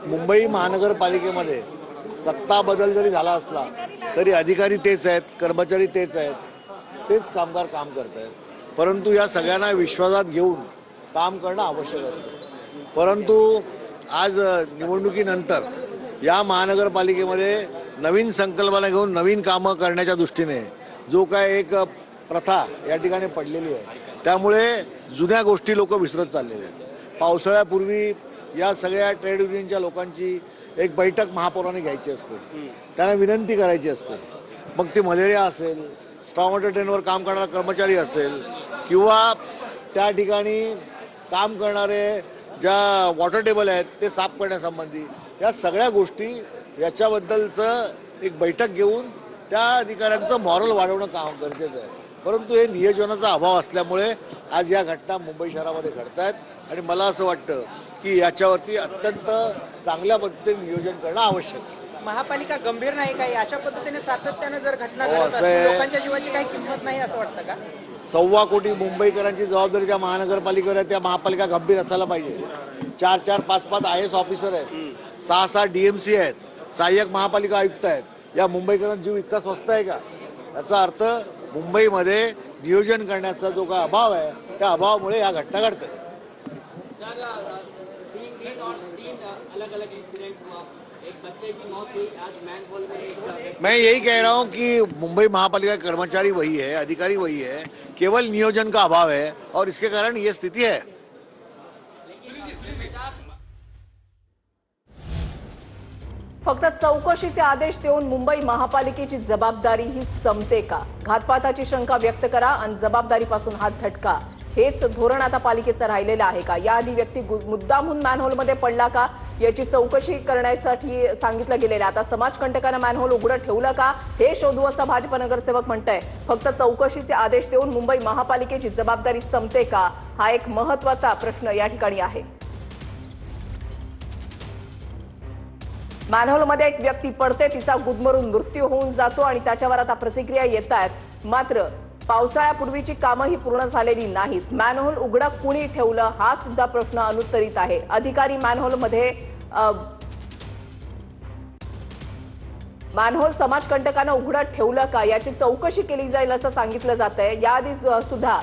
मुंबई महानगरपालिकेमध्ये सत्ता बदल जरी झाला असला तरी अधिकारी तेच आहेत, कर्मचारी तेच आहेत, तेच कामगार काम करत आहेत. परंतु या सगळ्यांना विश्वासात घेऊन काम करणं आवश्यक असतं. परंतु आज निवडणुकीनंतर या महानगरपालिकेमध्ये नवीन संकल्पना घेऊन नवीन कामं करण्याच्या दृष्टीने जो काय एक प्रथा या ठिकाणी पडलेली आहे, त्यामुळे जुन्या गोष्टी लोक विसरत चाललेले आहेत. पावसाळ्यापूर्वी या सगळ्या ट्रेड युनियनच्या लोकांची एक बैठक महापौरांनी घ्यायची असते, त्यांना विनंती करायची असते. मग ती मलेरिया असेल, स्टॉक वॉटर ट्रेनवर काम करणारा कर्मचारी असेल किंवा त्या ठिकाणी काम करणारे ज्या वॉटर टेबल आहेत ते साफ करण्यासंबंधी या सगळ्या गोष्टी याच्याबद्दलचं एक बैठक घेऊन त्या अधिकाऱ्यांचं मॉरल वाढवणं काम गरजेचं आहे. परंतु हे नियोजनाचा अभाव असल्यामुळे आज या घटना मुंबई शहरामध्ये घडत आहेत आणि मला असं वाटतं की याच्यावरती अत्यंत चांगल्या पद्धतीने नियोजन करणं आवश्यक आहे. महापालिका गंभीर नाही काही अशा पद्धतीने सातत्याने जर घटना घडत असं असतील, आहे. लोकांच्या जीवाची काही किंमत नाही असं वाटतं का? 1.25 कोटी मुंबईकरांची जबाबदारी ज्या महानगरपालिकेवर आहे त्या महापालिका गंभीर असायला पाहिजे. 4-4, 5-5 IAS ऑफिसर आहेत, 6-6 DMC आहेत, सहाय्यक महापालिका आयुक्त आहेत. या मुंबईकरांचा जीव इतका स्वस्त आहे का? याचा अर्थ मुंबईमध्ये नियोजन करण्याचा जो काय अभाव आहे त्या अभावामुळे या घटना घडतात. मैं यही कह रहा हूं कि मुंबई महापालिका के कर्मचारी वही है, अधिकारी वही है, केवल नियोजन का अभाव है और इसके कारण ये स्थिति है. फक्त चौकशीचे आदेश देऊन मुंबई महापालिकेची जबाबदारी ही संपते का? घातपाताची शंका व्यक्त करा आणि जबाबदारीपासून हात झटका, हेच धोरण आता पालिकेचं राहिलेलं आहे का? याआधी व्यक्ती मुद्दामहून मॅनहोलमध्ये पडला का याची चौकशी करण्यासाठी सांगितलं गेलेलं. आता समाजकंटकानं मॅनहोल उघडं ठेवलं का हे शोधू असं भाजप नगरसेवक म्हणताय. फक्त चौकशीचे आदेश देऊन मुंबई महापालिकेची जबाबदारी संपते का, हा एक महत्त्वाचा प्रश्न या ठिकाणी आहे. मॅनहोलमध्ये एक व्यक्ती पडते, तिचा गुदमरून मृत्यू होऊन जातो आणि त्याच्यावर आता प्रतिक्रिया येत आहेत. मात्र पावसाळ्यापूर्वीची कामं ही पूर्ण झालेली नाहीत. मॅनहोल उघडा कुणी ठेवलं हा सुद्धा प्रश्न अनुत्तरित आहे. अधिकारी मॅनहोल समाजकंटकानं उघडं ठेवलं का याची चौकशी केली जाईल असं सांगितलं जात आहे. याआधी सुद्धा